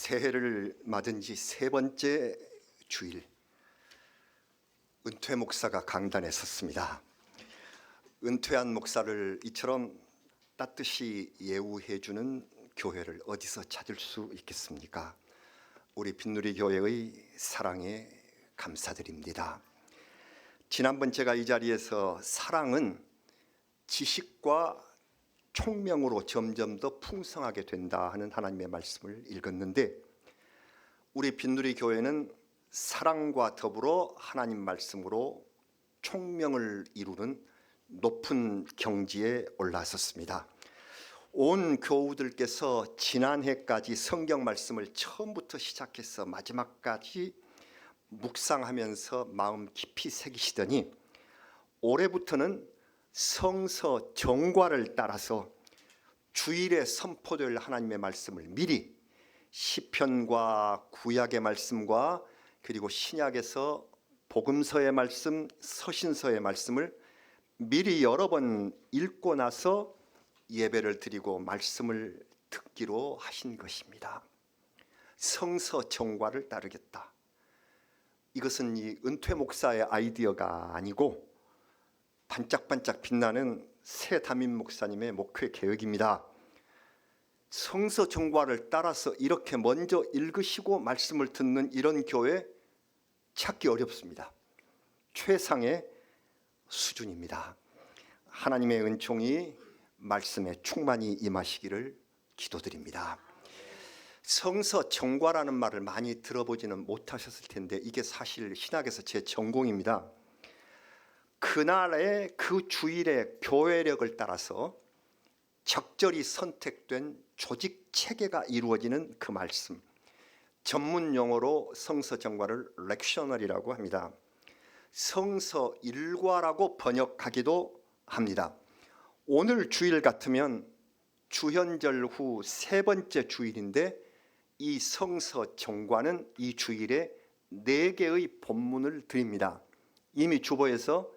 새해를 맞은 지 세 번째 주일, 은퇴 목사가 강단에 섰습니다. 은퇴한 목사를 이처럼 따뜻이 예우해주는 교회를 어디서 찾을 수 있겠습니까? 우리 빛누리 교회의 사랑에 감사드립니다. 지난번 제가 이 자리에서 사랑은 지식과 총명으로 점점 더 풍성하게 된다 하는 하나님의 말씀을 읽었는데, 우리 빛누리 교회는 사랑과 더불어 하나님 말씀으로 총명을 이루는 높은 경지에 올라섰습니다. 온 교우들께서 지난해까지 성경 말씀을 처음부터 시작해서 마지막까지 묵상하면서 마음 깊이 새기시더니, 올해부터는 성서 정과를 따라서 주일에 선포될 하나님의 말씀을 미리 시편과 구약의 말씀과 그리고 신약에서 복음서의 말씀, 서신서의 말씀을 미리 여러 번 읽고 나서 예배를 드리고 말씀을 듣기로 하신 것입니다. 성서 정과를 따르겠다. 이것은 이 은퇴 목사의 아이디어가 아니고 반짝반짝 빛나는 새 담임 목사님의 목회 계획입니다. 성서 정과를 따라서 이렇게 먼저 읽으시고 말씀을 듣는 이런 교회 찾기 어렵습니다. 최상의 수준입니다. 하나님의 은총이 말씀에 충만히 임하시기를 기도드립니다. 성서 정과라는 말을 많이 들어보지는 못하셨을 텐데, 이게 사실 신학에서 제 전공입니다. 그날의 그 주일의 교회력을 따라서 적절히 선택된 조직 체계가 이루어지는 그 말씀, 전문 용어로 성서 정과를 렉셔널이라고 합니다. 성서 일과라고 번역하기도 합니다. 오늘 주일 같으면 주현절 후 세 번째 주일인데, 이 성서 정과는 이 주일에 4개의 본문을 드립니다. 이미 주보에서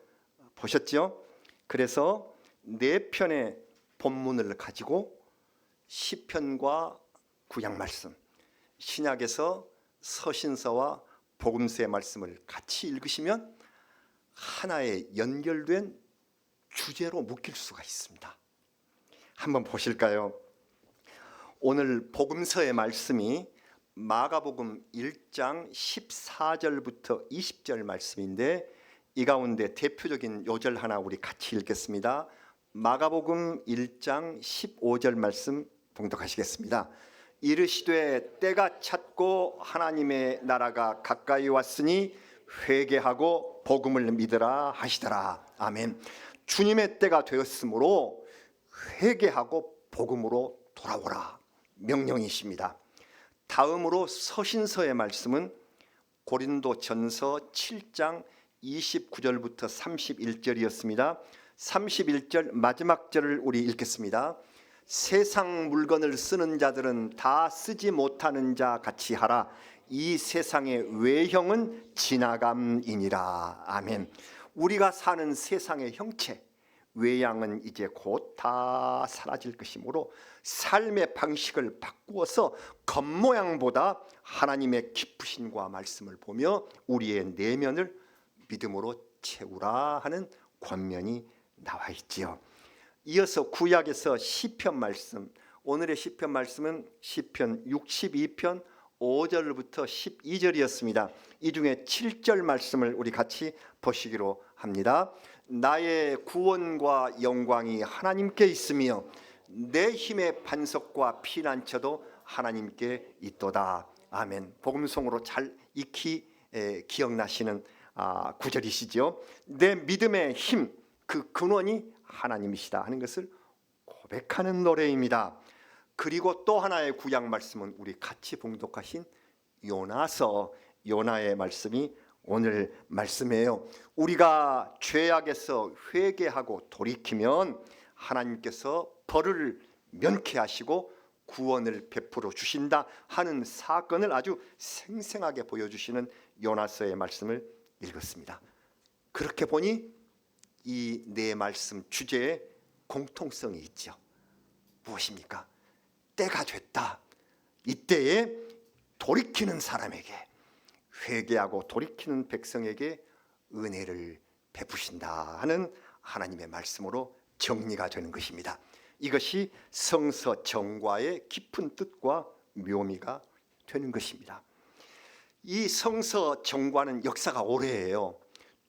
보셨죠? 그래서 4편의 본문을 가지고 시편과 구약 말씀, 신약에서 서신서와 복음서의 말씀을 같이 읽으시면 하나의 연결된 주제로 묶일 수가 있습니다. 한번 보실까요? 오늘 복음서의 말씀이 마가복음 1장 14절부터 20절 말씀인데, 이 가운데 대표적인 요절 하나 우리 같이 읽겠습니다. 마가복음 1장 15절 말씀 봉독하시겠습니다. 이르시되 때가 찼고 하나님의 나라가 가까이 왔으니 회개하고 복음을 믿으라 하시더라. 아멘. 주님의 때가 되었으므로 회개하고 복음으로 돌아오라 명령이십니다. 다음으로 서신서의 말씀은 고린도전서 7장 29절부터 31절이었습니다. 31절 마지막 절을 우리 읽겠습니다. 세상 물건을 쓰는 자들은 다 쓰지 못하는 자 같이 하라. 이 세상의 외형은 지나감이니라. 아멘. 우리가 사는 세상의 형체, 외양은 이제 곧 다 사라질 것이므로 삶의 방식을 바꾸어서 겉모양보다 하나님의 기쁘심과 말씀을 보며 우리의 내면을 믿음으로 채우라 하는 권면이 나와 있지요. 이어서 구약에서 시편 말씀, 오늘의 시편 말씀은 시편 62편 5절부터 12절이었습니다. 이 중에 7절 말씀을 우리 같이 보시기로 합니다. 나의 구원과 영광이 하나님께 있으며 내 힘의 반석과 피난처도 하나님께 있도다. 아멘. 복음송으로 잘 익히 기억나시는 구절이시죠. 내 믿음의 힘, 그 근원이 하나님이시다 하는 것을 고백하는 노래입니다. 그리고 또 하나의 구약 말씀은 우리 같이 봉독하신 요나서, 요나의 말씀이 오늘 말씀이에요. 우리가 죄악에서 회개하고 돌이키면 하나님께서 벌을 면케하시고 구원을 베풀어 주신다 하는 사건을 아주 생생하게 보여주시는 요나서의 말씀을 읽었습니다. 그렇게 보니 이 네 말씀 주제에 공통성이 있죠. 무엇입니까? 때가 됐다. 이때에 돌이키는 사람에게, 회개하고 돌이키는 백성에게 은혜를 베푸신다 하는 하나님의 말씀으로 정리가 되는 것입니다. 이것이 성서 정과의 깊은 뜻과 묘미가 되는 것입니다. 이 성서 정과는 역사가 오래예요.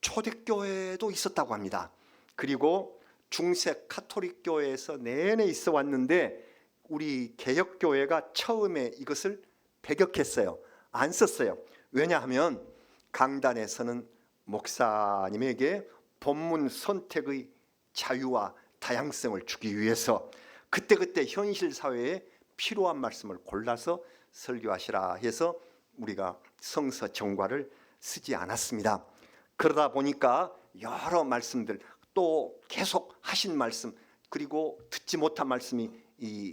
초대교회도 있었다고 합니다. 그리고 중세 카톨릭 교회에서 내내 있어 왔는데 우리 개혁교회가 처음에 이것을 배격했어요. 안 썼어요. 왜냐하면 강단에서는 목사님에게 본문 선택의 자유와 다양성을 주기 위해서 그때그때 현실 사회에 필요한 말씀을 골라서 설교하시라 해서 우리가 성서 정과를 쓰지 않았습니다. 그러다 보니까 여러 말씀들, 또 계속 하신 말씀, 그리고 듣지 못한 말씀이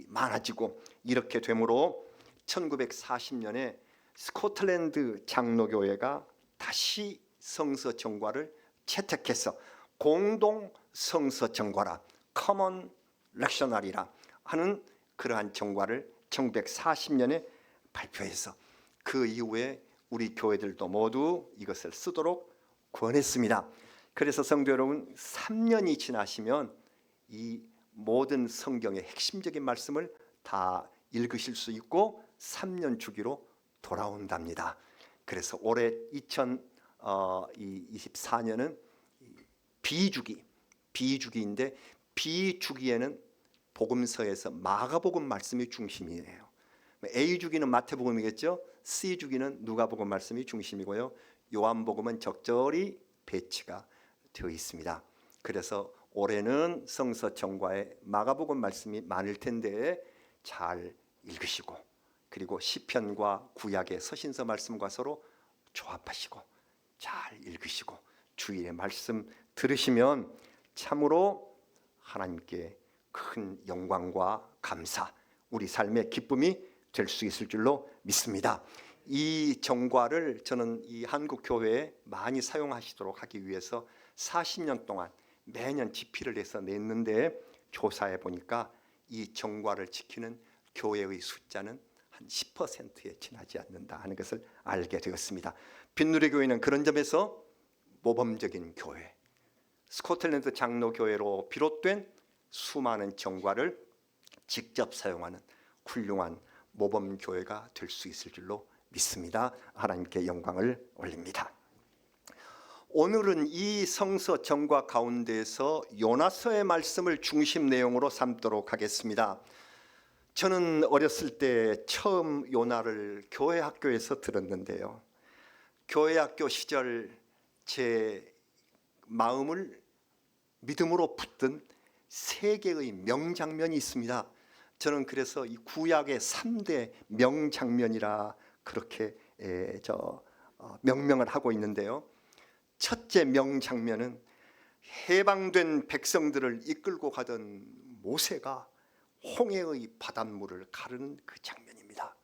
많아지고 이렇게 되므로 1940년에 스코틀랜드 장로교회가 다시 성서 정과를 채택해서 공동 성서 정과라, 커먼 렉셔너리라 하는 그러한 정과를 1940년에 발표해서 그 이후에 우리 교회들도 모두 이것을 쓰도록 권했습니다. 그래서 성도 여러분, 3년이 지나시면 이 모든 성경의 핵심적인 말씀을 다 읽으실 수 있고 3년 주기로 돌아온답니다. 그래서 올해 2024년은 비주기인데 비주기에는 복음서에서 마가복음 말씀이 중심이에요. A주기는 마태복음이겠죠. C주기는 누가복음 말씀이 중심이고요. 요한복음은 적절히 배치가 되어 있습니다. 그래서 올해는 성서 정과에 마가복음 말씀이 많을 텐데 잘 읽으시고, 그리고 시편과 구약의 서신서 말씀과 서로 조합하시고 잘 읽으시고 주일에 말씀 들으시면 참으로 하나님께 큰 영광과 감사, 우리 삶의 기쁨이 될 수 있을 줄로 믿습니다. 이 정과를 저는 이 한국 교회에 많이 사용하시도록 하기 위해서 40년 동안 매년 집필을 해서 냈는데 조사해 보니까 이 정과를 지키는 교회의 숫자는 한 10%에 지나지 않는다 하는 것을 알게 되었습니다. 빈누리교회는 그런 점에서 모범적인 교회, 스코틀랜드 장로교회로 비롯된 수많은 정과를 직접 사용하는 훌륭한 모범교회가 될 수 있을 줄로 믿습니다. 하나님께 영광을 올립니다. 오늘은 이 성서 정과 가운데서 요나서의 말씀을 중심 내용으로 삼도록 하겠습니다. 저는 어렸을 때 처음 요나를 교회 학교에서 들었는데요, 교회 학교 시절 제 마음을 믿음으로 붙든 세 개의 명장면이 있습니다. 저는 그래서 이 구약의 3대 명장면이라 그렇게 명명을 하고 있는데요, 첫째 명장면은 해방된 백성들을 이끌고 가던 모세가 홍해의 바닷물을 가르는 그 장면입니다.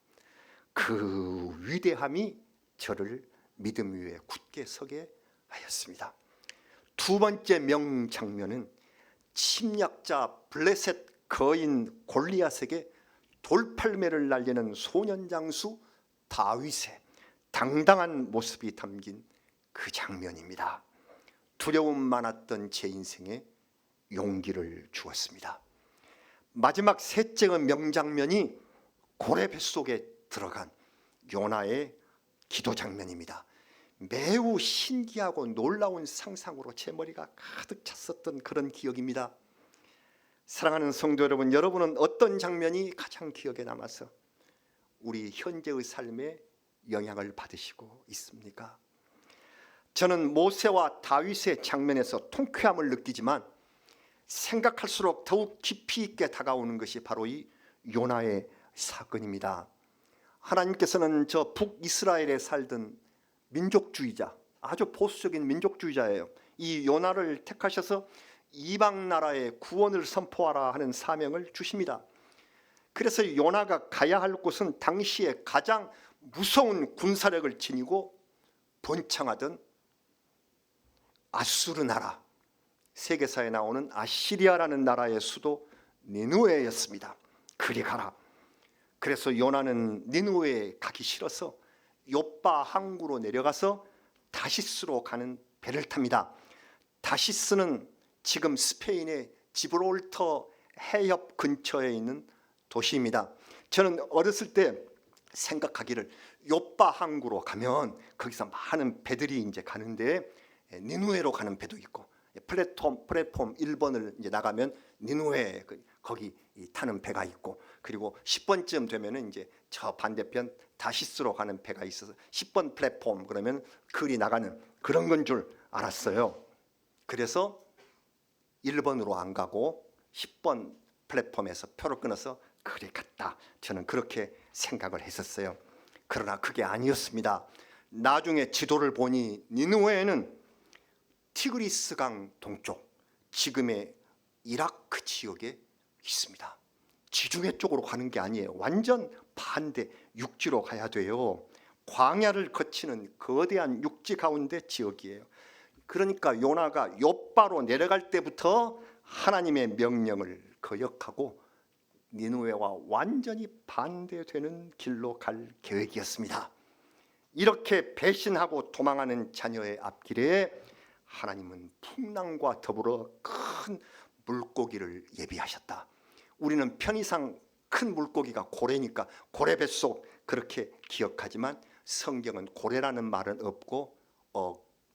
그 위대함이 저를 믿음 위에 굳게 서게 하였습니다. 두 번째 명장면은 침략자 블레셋 거인 골리앗에게 돌팔매를 날리는 소년 장수 다윗의 당당한 모습이 담긴 그 장면입니다. 두려움 많았던 제 인생에 용기를 주었습니다. 마지막 셋째 명장면이 고래 뱃속에 들어간 요나의 기도 장면입니다. 매우 신기하고 놀라운 상상으로 제 머리가 가득 찼었던 그런 기억입니다. 사랑하는 성도 여러분, 여러분은 어떤 장면이 가장 기억에 남아서 우리 현재의 삶에 영향을 받으시고 있습니까? 저는 모세와 다윗의 장면에서 통쾌함을 느끼지만 생각할수록 더욱 깊이 있게 다가오는 것이 바로 이 요나의 사건입니다. 하나님께서는 저 북이스라엘에 살던 민족주의자, 아주 보수적인 민족주의자예요. 이 요나를 택하셔서 이방 나라에 구원을 선포하라 하는 사명을 주십니다. 그래서 요나가 가야 할 곳은 당시에 가장 무서운 군사력을 지니고 번창하던 아수르 나라, 세계사에 나오는 아시리아라는 나라의 수도 니느웨였습니다. 그리 가라. 그래서 요나는 니느웨에 가기 싫어서 욥바 항구로 내려가서 다시스로 가는 배를 탑니다. 다시스는 지금 스페인의 지브롤터 해협 근처에 있는 도시입니다. 저는 어렸을 때 생각하기를 욥바 항구로 가면 거기서 많은 배들이 이제 가는데 니느웨로 가는 배도 있고 플랫폼 1번을 이제 나가면 니느웨 거기 타는 배가 있고 그리고 10번쯤 되면은 이제 저 반대편 다시스로 가는 배가 있어서 10번 플랫폼 그러면 그리 나가는 그런 건 줄 알았어요. 그래서 1번으로 안 가고 10번 플랫폼에서 표를 끊어서 그리 갔다. 저는 그렇게 생각을 했었어요. 그러나 그게 아니었습니다. 나중에 지도를 보니 니느웨는 티그리스강 동쪽, 지금의 이라크 지역에 있습니다. 지중해 쪽으로 가는 게 아니에요. 완전 반대 육지로 가야 돼요. 광야를 거치는 거대한 육지 가운데 지역이에요. 그러니까 요나가 욥바로 내려갈 때부터 하나님의 명령을 거역하고 니느웨와 완전히 반대되는 길로 갈 계획이었습니다. 이렇게 배신하고 도망하는 자녀의 앞길에 하나님은 풍랑과 더불어 큰 물고기를 예비하셨다. 우리는 편의상 큰 물고기가 고래니까 고래 뱃속 그렇게 기억하지만 성경은 고래라는 말은 없고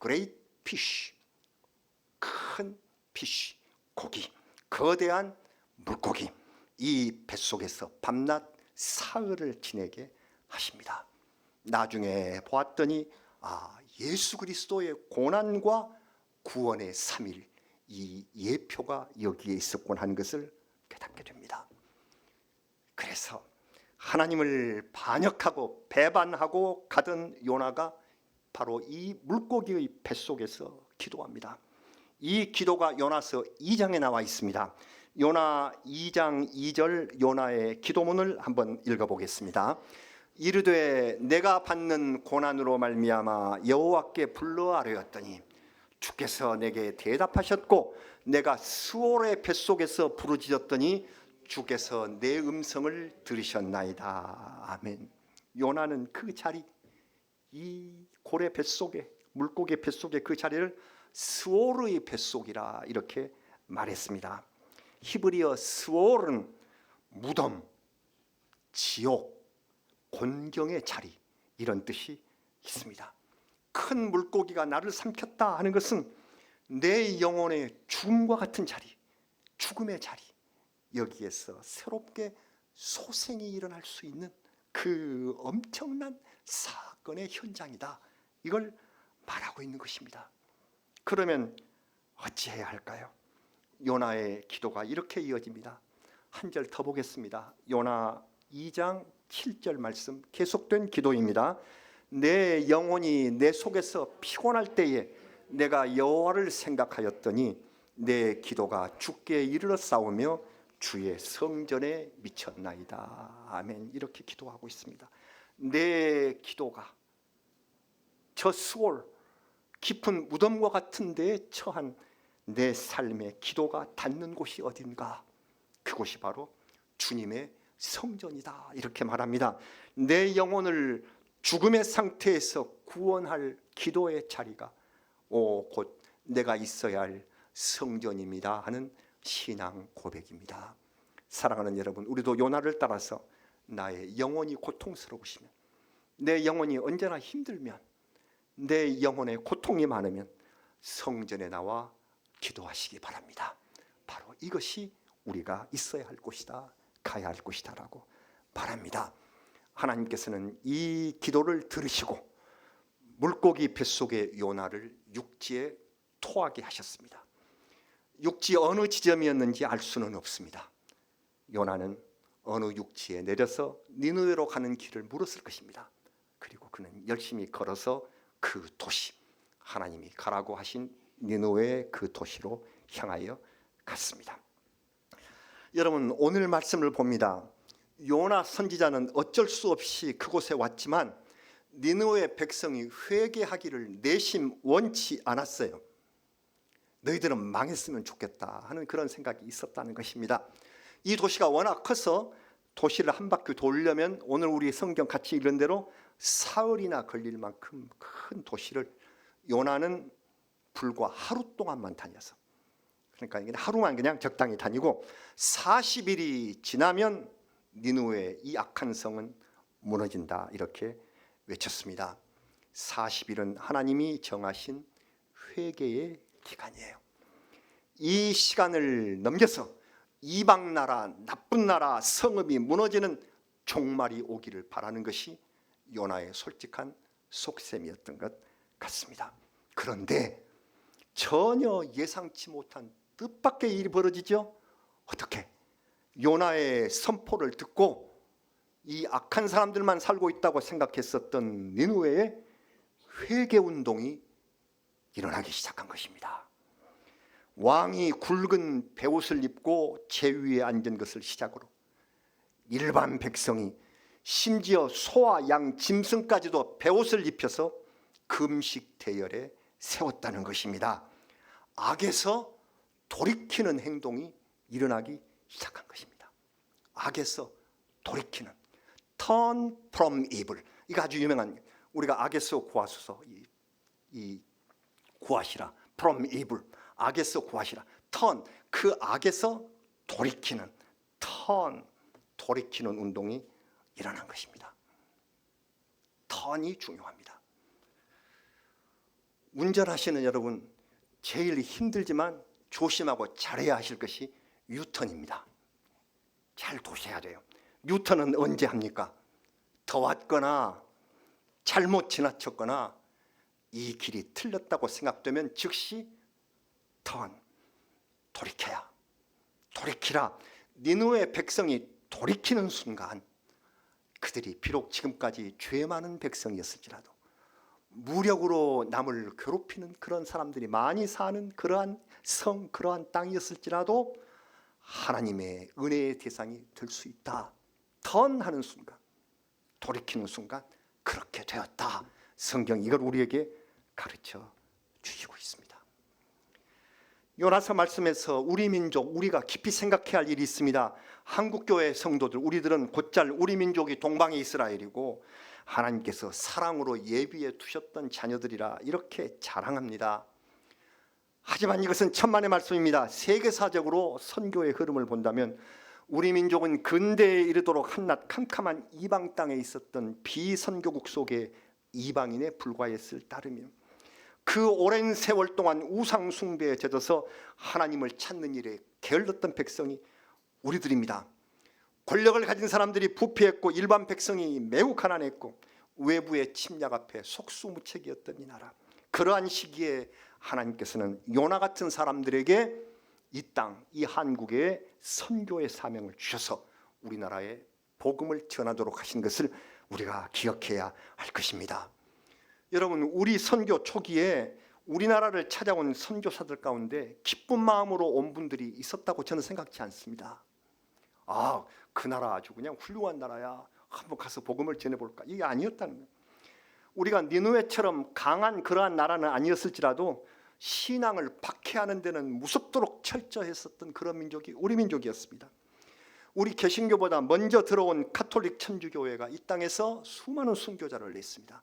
great fish, 큰 피쉬, 고기, 거대한 물고기, 이 뱃속에서 밤낮 사흘을 지내게 하십니다. 나중에 보았더니 예수 그리스도의 고난과 구원의 3일, 이 예표가 여기에 있었군 하는 것을 깨닫게 됩니다. 그래서 하나님을 반역하고 배반하고 가던 요나가 바로 이 물고기의 뱃속에서 기도합니다. 이 기도가 요나서 2장에 나와 있습니다. 요나 2장 2절 요나의 기도문을 한번 읽어보겠습니다. 이르되 내가 받는 고난으로 말미암아 여호와께 불러 아뢰었더니 주께서 내게 대답하셨고 내가 스올의 뱃속에서 부르짖었더니 주께서 내 음성을 들으셨나이다. 아멘. 요나는 그 자리, 이 고래 뱃속에, 물고기 뱃속에 그 자리를 스올의 뱃속이라 이렇게 말했습니다. 히브리어 스올은 무덤, 지옥, 곤경의 자리 이런 뜻이 있습니다. 큰 물고기가 나를 삼켰다 하는 것은 내 영혼의 죽음과 같은 자리, 죽음의 자리, 여기에서 새롭게 소생이 일어날 수 있는 그 엄청난 사건의 현장이다. 이걸 말하고 있는 것입니다. 그러면 어찌해야 할까요? 요나의 기도가 이렇게 이어집니다. 한 절 더 보겠습니다. 요나 2장 7절 말씀, 계속된 기도입니다. 내 영혼이 내 속에서 피곤할 때에 내가 여호와를 생각하였더니 내 기도가 주께 이르러 싸우며 주의 성전에 미쳤나이다. 아멘. 이렇게 기도하고 있습니다. 내 기도가 저 스올 깊은 무덤과 같은 데에 처한 내 삶의 기도가 닿는 곳이 어딘가? 그곳이 바로 주님의 성전이다. 이렇게 말합니다. 내 영혼을 죽음의 상태에서 구원할 기도의 자리가 곧 내가 있어야 할 성전입니다 하는 신앙 고백입니다. 사랑하는 여러분, 우리도 요나를 따라서 나의 영혼이 고통스러우시면, 내 영혼이 언제나 힘들면, 내 영혼에 고통이 많으면 성전에 나와 기도하시기 바랍니다. 바로 이것이 우리가 있어야 할 곳이다, 가야 할 곳이다 라고 말합니다. 하나님께서는 이 기도를 들으시고 물고기 뱃속의 요나를 육지에 토하게 하셨습니다. 육지 어느 지점이었는지 알 수는 없습니다. 요나는 어느 육지에 내려서 니느웨로 가는 길을 물었을 것입니다. 그리고 그는 열심히 걸어서 그 도시, 하나님이 가라고 하신 니느웨의 그 도시로 향하여 갔습니다. 여러분, 오늘 말씀을 봅니다. 요나 선지자는 어쩔 수 없이 그곳에 왔지만 니느웨 백성이 회개하기를 내심 원치 않았어요. 너희들은 망했으면 좋겠다 하는 그런 생각이 있었다는 것입니다. 이 도시가 워낙 커서 도시를 한 바퀴 돌려면 오늘 우리 성경 같이 읽은 대로 사흘이나 걸릴 만큼 큰 도시를 요나는 불과 하루 동안만 다녀서, 그러니까 이게 하루만 그냥 적당히 다니고 40일이 지나면 니느웨의 이 악한 성은 무너진다 이렇게 외쳤습니다. 40일은 하나님이 정하신 회개의 기간이에요. 이 시간을 넘겨서 이방 나라, 나쁜 나라 성읍이 무너지는 종말이 오기를 바라는 것이 요나의 솔직한 속셈이었던 것 같습니다. 그런데 전혀 예상치 못한 뜻밖의 일이 벌어지죠. 어떻게? 요나의 선포를 듣고 이 악한 사람들만 살고 있다고 생각했었던 니느웨의 회개운동이 일어나기 시작한 것입니다. 왕이 굵은 베옷을 입고 제위에 앉은 것을 시작으로 일반 백성이, 심지어 소와 양, 짐승까지도 베옷을 입혀서 금식 대열에 세웠다는 것입니다. 악에서 돌이키는 행동이 일어나기 시작한 것입니다. 악에서 돌이키는, turn from evil. 이거 아주 유명한, 우리가 악에서 구하소서, 이 구하시라, from evil, 악에서 구하시라. turn, 그 악에서 돌이키는, turn, 돌이키는 운동이 일어난 것입니다. turn이 중요합니다. 운전하시는 여러분, 제일 힘들지만 조심하고 잘해야 하실 것이 유턴입니다. 잘 도셔야 돼요. 유턴은 언제 합니까? 더 왔거나 잘못 지나쳤거나 이 길이 틀렸다고 생각되면 즉시 턴, 돌이키라. 니느웨 백성이 돌이키는 순간, 그들이 비록 지금까지 죄 많은 백성이었을지라도 무력으로 남을 괴롭히는 그런 사람들이 많이 사는 그러한 성, 그러한 땅이었을지라도 하나님의 은혜의 대상이 될 수 있다. 턴하는 순간, 돌이키는 순간 그렇게 되었다. 성경이 이걸 우리에게 가르쳐 주시고 있습니다. 요나서 말씀에서 우리 민족, 우리가 깊이 생각해야 할 일이 있습니다. 한국교회 성도들, 우리들은 곧잘 우리 민족이 동방의 이스라엘이고 하나님께서 사랑으로 예비해 두셨던 자녀들이라 이렇게 자랑합니다. 하지만 이것은 천만의 말씀입니다. 세계사적으로 선교의 흐름을 본다면 우리 민족은 근대에 이르도록 한낱 캄캄한 이방 땅에 있었던 비선교국 속의 이방인에 불과했을 따름이요, 그 오랜 세월 동안 우상 숭배에 젖어서 하나님을 찾는 일에 게을렀던 백성이 우리들입니다. 권력을 가진 사람들이 부패했고 일반 백성이 매우 가난했고 외부의 침략 앞에 속수무책이었던 이 나라, 그러한 시기에 하나님께서는 요나 같은 사람들에게 이 땅, 이 한국에 선교의 사명을 주셔서 우리나라에 복음을 전하도록 하신 것을 우리가 기억해야 할 것입니다. 여러분, 우리 선교 초기에 우리나라를 찾아온 선교사들 가운데 기쁜 마음으로 온 분들이 있었다고 저는 생각지 않습니다. 아, 그 나라 아주 그냥 훌륭한 나라야, 한번 가서 복음을 전해볼까, 이게 아니었다는 거예요. 우리가 니느웨처럼 강한 그러한 나라는 아니었을지라도 신앙을 박해하는 데는 무섭도록 철저했었던 그런 민족이 우리 민족이었습니다. 우리 개신교보다 먼저 들어온 가톨릭 천주교회가 이 땅에서 수많은 순교자를 냈습니다.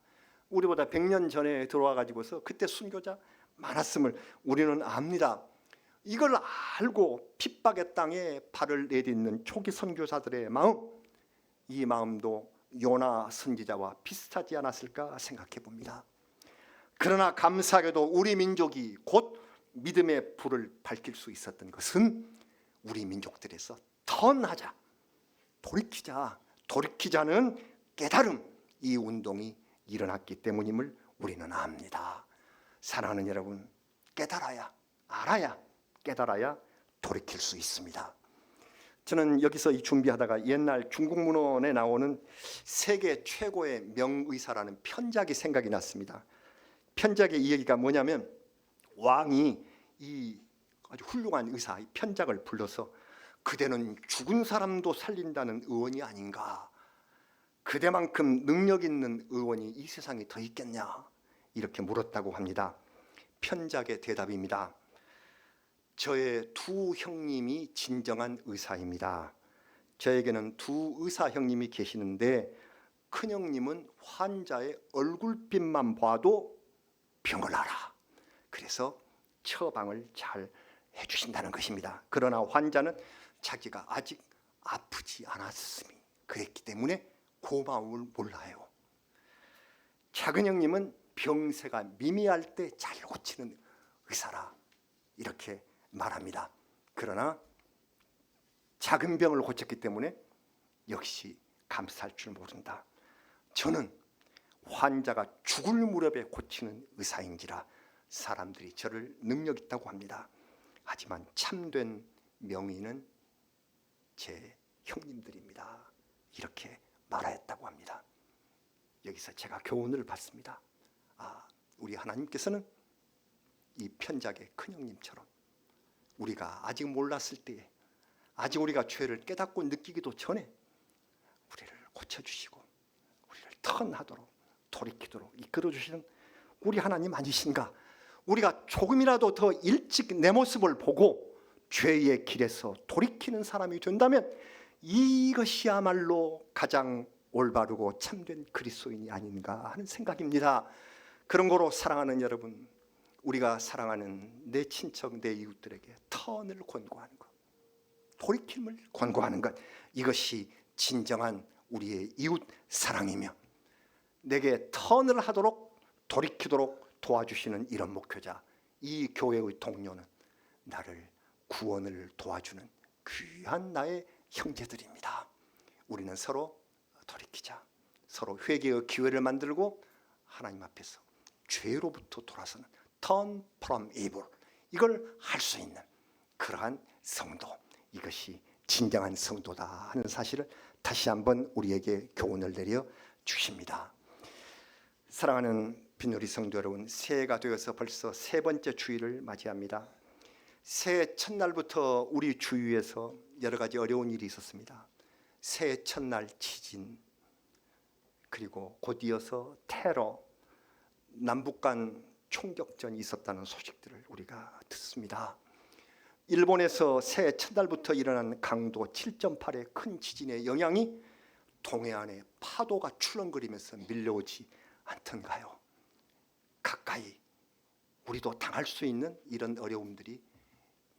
우리보다 100년 전에 들어와 가지고서 그때 순교자 많았음을 우리는 압니다. 이걸 알고 핍박의 땅에 발을 내딛는 초기 선교사들의 마음, 이 마음도 요나 선지자와 비슷하지 않았을까 생각해 봅니다. 그러나 감사하게도 우리 민족이 곧 믿음의 불을 밝힐 수 있었던 것은 우리 민족들에서 턴하자, 돌이키자는 깨달음, 이 운동이 일어났기 때문임을 우리는 압니다. 사랑하는 여러분, 깨달아야 돌이킬 수 있습니다. 저는 여기서 이 준비하다가 옛날 중국 문헌에 나오는 세계 최고의 명의사라는 편작이 생각이 났습니다. 편작의 이야기가 뭐냐면, 왕이 이 아주 훌륭한 의사, 이 편작을 불러서 그대는 죽은 사람도 살린다는 의원이 아닌가, 그대만큼 능력 있는 의원이 이 세상에 더 있겠냐, 이렇게 물었다고 합니다. 편작의 대답입니다. 저의 두 형님이 진정한 의사입니다. 저에게는 두 의사 형님이 계시는데 큰 형님은 환자의 얼굴빛만 봐도 병을 알아. 그래서 처방을 잘 해주신다는 것입니다. 그러나 환자는 자기가 아직 아프지 않았음이 그랬기 때문에 고마움을 몰라요. 작은 형님은 병세가 미미할 때 잘 고치는 의사라 이렇게 말합니다. 그러나 작은 병을 고쳤기 때문에 역시 감사할 줄 모른다. 저는 환자가 죽을 무렵에 고치는 의사인지라 사람들이 저를 능력 있다고 합니다. 하지만 참된 명의는 제 형님들입니다. 이렇게 말하였다고 합니다. 여기서 제가 교훈을 받습니다. 우리 하나님께서는 이 편작의 큰형님처럼 우리가 아직 몰랐을 때에, 아직 우리가 죄를 깨닫고 느끼기도 전에 우리를 고쳐주시고 우리를 턴하도록 돌이키도록 이끌어주시는 우리 하나님 아니신가? 우리가 조금이라도 더 일찍 내 모습을 보고 죄의 길에서 돌이키는 사람이 된다면 이것이야말로 가장 올바르고 참된 그리스도인이 아닌가 하는 생각입니다. 그런 거로 사랑하는 여러분, 우리가 사랑하는 내 친척, 내 이웃들에게 턴을 권고하는 것, 돌이킴을 권고하는 것, 이것이 진정한 우리의 이웃 사랑이며 내게 턴을 하도록 돌이키도록 도와주시는 이런 목회자, 이 교회의 동료는 나를 구원을 도와주는 귀한 나의 형제들입니다. 우리는 서로 돌이키자. 서로 회개의 기회를 만들고 하나님 앞에서 죄로부터 돌아서는 turn from evil, 이걸 할 수 있는 그러한 성도, 이것이 진정한 성도다 하는 사실을 다시 한번 우리에게 교훈을 내려 주십니다. 사랑하는 빈누리 성도 여러분, 새해가 되어서 벌써 세 번째 주일을 맞이합니다. 새해 첫날부터 우리 주위에서 여러 가지 어려운 일이 있었습니다. 새해 첫날 지진, 그리고 곧 이어서 테러, 남북 간 총격전이 있었다는 소식들을 우리가 듣습니다. 일본에서 새해 첫날부터 일어난 강도 7.8의 큰 지진의 영향이 동해안에 파도가 출렁거리면서 밀려오지 않던가요? 가까이 우리도 당할 수 있는 이런 어려움들이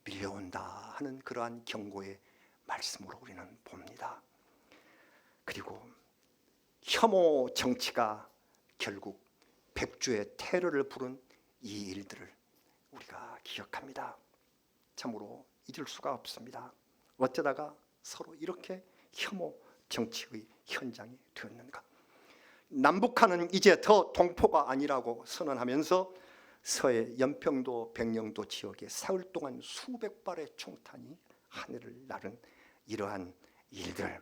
밀려온다 하는 그러한 경고의 말씀으로 우리는 봅니다. 그리고 혐오 정치가 결국 백주의 테러를 부른 이 일들을 우리가 기억합니다. 참으로 잊을 수가 없습니다. 어쩌다가 서로 이렇게 혐오 정치의 현장이 되었는가? 남북한은 이제 더 동포가 아니라고 선언하면서 서해 연평도 백령도 지역에 사흘 동안 수백 발의 총탄이 하늘을 나른 이러한 일들,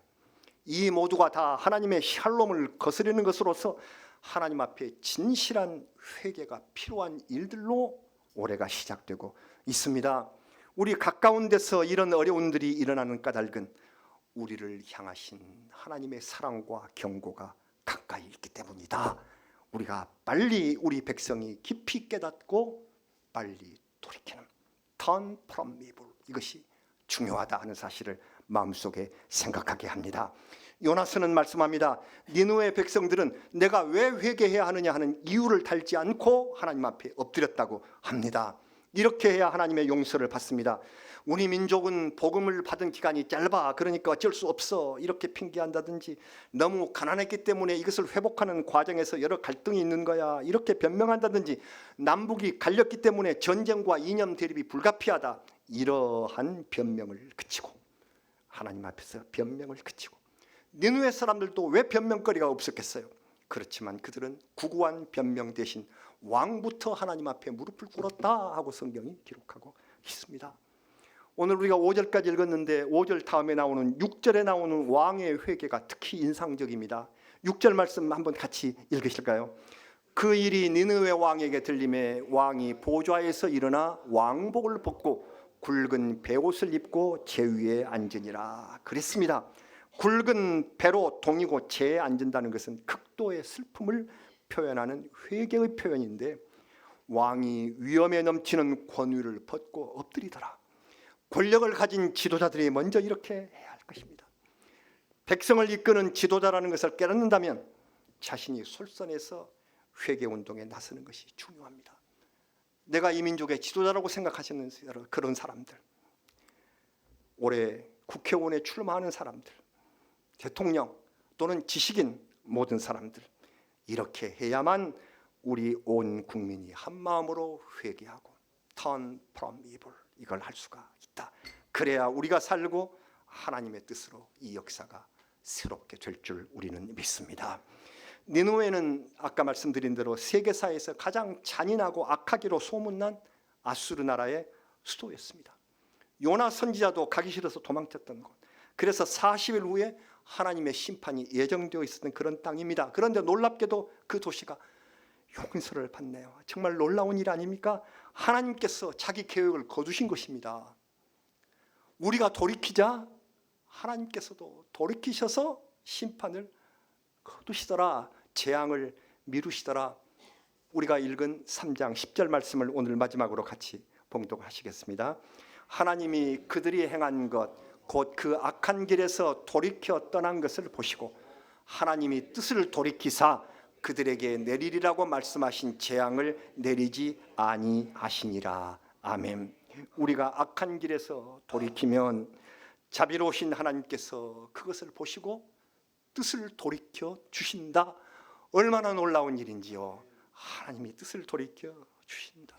이 모두가 다 하나님의 샬롬을 거스르는 것으로서 하나님 앞에 진실한 회개가 필요한 일들로 올해가 시작되고 있습니다. 우리 가까운 데서 이런 어려움들이 일어나는 까닭은 우리를 향하신 하나님의 사랑과 경고가 가까이 있기 때문이다. 우리가 빨리 우리 백성이 깊이 깨닫고 빨리 돌이키는 turn from evil, 이것이 중요하다 하는 사실을 마음속에 생각하게 합니다. 요나서는 말씀합니다. 니느웨 백성들은 내가 왜 회개해야 하느냐 하는 이유를 달지 않고 하나님 앞에 엎드렸다고 합니다. 이렇게 해야 하나님의 용서를 받습니다. 우리 민족은 복음을 받은 기간이 짧아, 그러니까 어쩔 수 없어, 이렇게 핑계한다든지, 너무 가난했기 때문에 이것을 회복하는 과정에서 여러 갈등이 있는 거야, 이렇게 변명한다든지, 남북이 갈렸기 때문에 전쟁과 이념 대립이 불가피하다, 이러한 변명을 그치고 하나님 앞에서 변명을 그치고, 니느웨 사람들도 왜 변명거리가 없었겠어요? 그렇지만 그들은 구구한 변명 대신 왕부터 하나님 앞에 무릎을 꿇었다 하고 성경이 기록하고 있습니다. 오늘 우리가 5절까지 읽었는데 5절 다음에 나오는 6절에 나오는 왕의 회개가 특히 인상적입니다. 6절 말씀 한번 같이 읽으실까요? 그 일이 니느웨 왕에게 들림에 왕이 보좌에서 일어나 왕복을 벗고 굵은 베옷을 입고 제 위에 앉으니라 그랬습니다. 굵은 배로 동이고 재에 앉는다는 것은 극도의 슬픔을 표현하는 회개의 표현인데, 왕이 위엄에 넘치는 권위를 벗고 엎드리더라. 권력을 가진 지도자들이 먼저 이렇게 해야 할 것입니다. 백성을 이끄는 지도자라는 것을 깨닫는다면 자신이 솔선해서 회개운동에 나서는 것이 중요합니다. 내가 이 민족의 지도자라고 생각하시는 그런 사람들, 올해 국회의원에 출마하는 사람들, 대통령 또는 지식인 모든 사람들, 이렇게 해야만 우리 온 국민이 한마음으로 회개하고 turn from evil, 이걸 할 수가 있다. 그래야 우리가 살고 하나님의 뜻으로 이 역사가 새롭게 될 줄 우리는 믿습니다. 니느웨는 아까 말씀드린 대로 세계사에서 가장 잔인하고 악하기로 소문난 아수르 나라의 수도였습니다. 요나 선지자도 가기 싫어서 도망쳤던 곳. 그래서 40일 후에 하나님의 심판이 예정되어 있었던 그런 땅입니다. 그런데 놀랍게도 그 도시가 용서를 받네요. 정말 놀라운 일 아닙니까? 하나님께서 자기 계획을 거두신 것입니다. 우리가 돌이키자 하나님께서도 돌이키셔서 심판을 거두시더라. 재앙을 미루시더라. 우리가 읽은 3장 10절 말씀을 오늘 마지막으로 같이 봉독하시겠습니다. 하나님이 그들이 행한 것, 곧 그 악한 길에서 돌이켜 떠난 것을 보시고 하나님이 뜻을 돌이키사 그들에게 내리리라고 말씀하신 재앙을 내리지 아니하시니라. 아멘. 우리가 악한 길에서 돌이키면 자비로우신 하나님께서 그것을 보시고 뜻을 돌이켜 주신다. 얼마나 놀라운 일인지요. 하나님이 뜻을 돌이켜 주신다.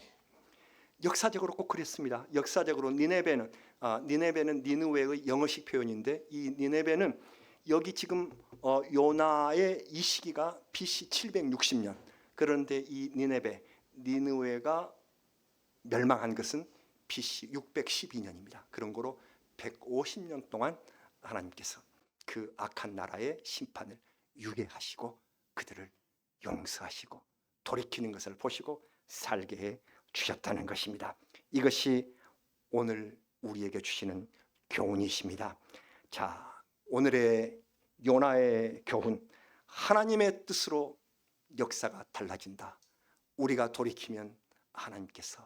역사적으로 꼭 그랬습니다. 역사적으로 니네베는 니느웨의 영어식 표현인데, 이 니네베는 여기 지금 요나의 이 시기가 BC 760년. 그런데 이 니느웨가 멸망한 것은 BC 612년입니다. 그런 거로 150년 동안 하나님께서 그 악한 나라의 심판을 유예하시고 그들을 용서하시고 돌이키는 것을 보시고 살게 해 주셨다는 것입니다. 이것이 오늘 우리에게 주시는 교훈이십니다. 자, 오늘의 요나의 교훈, 하나님의 뜻으로 역사가 달라진다. 우리가 돌이키면 하나님께서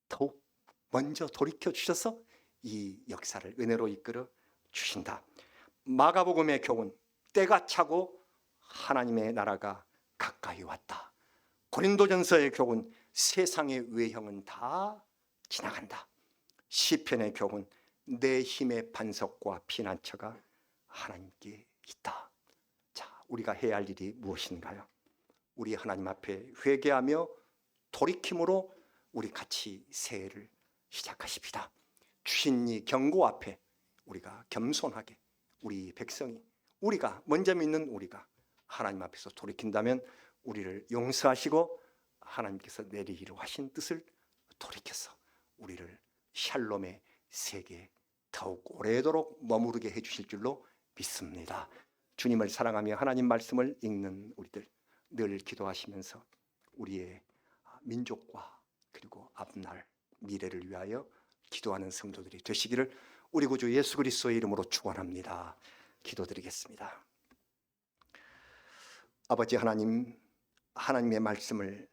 더욱 먼저 돌이켜 주셔서 이 역사를 은혜로 이끌어 주신다. 마가복음의 교훈, 때가 차고 하나님의 나라가 가까이 왔다. 고린도전서의 교훈, 세상의 외형은 다 지나간다. 시편의 교훈, 내 힘의 반석과 피난처가 하나님께 있다. 자, 우리가 해야 할 일이 무엇인가요? 우리 하나님 앞에 회개하며 돌이킴으로 우리 같이 새해를 시작하십시다. 주신 이 경고 앞에 우리가 겸손하게, 우리 백성이, 우리가 먼저 믿는 우리가 하나님 앞에서 돌이킨다면 우리를 용서하시고 하나님께서 내리기로 하신 뜻을 돌이켜서 우리를 샬롬의 세계에 더욱 오래도록 머무르게 해주실 줄로 믿습니다. 주님을 사랑하며 하나님 말씀을 읽는 우리들 늘 기도하시면서 우리의 민족과 그리고 앞날 미래를 위하여 기도하는 성도들이 되시기를 우리 구주 예수 그리스도의 이름으로 축원합니다. 기도드리겠습니다. 아버지 하나님, 하나님의 말씀을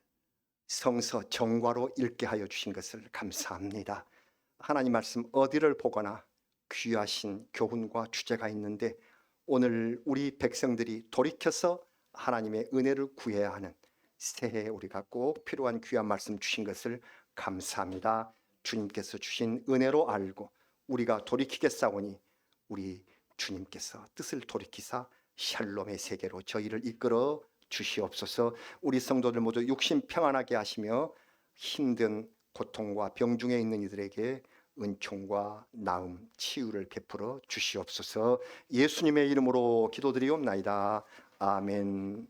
성서 정과로 읽게 하여 주신 것을 감사합니다. 하나님 말씀 어디를 보거나 귀하신 교훈과 주제가 있는데 오늘 우리 백성들이 돌이켜서 하나님의 은혜를 구해야 하는 새해에 우리가 꼭 필요한 귀한 말씀 주신 것을 감사합니다. 주님께서 주신 은혜로 알고 우리가 돌이키겠사오니 우리 주님께서 뜻을 돌이키사 샬롬의 세계로 저희를 이끌어 주시옵소서. 우리 성도들 모두 육신 평안하게 하시며 힘든 고통과 병 중에 있는 이들에게 은총과 나음, 치유를 베풀어 주시옵소서. 예수님의 이름으로 기도드리옵나이다. 아멘.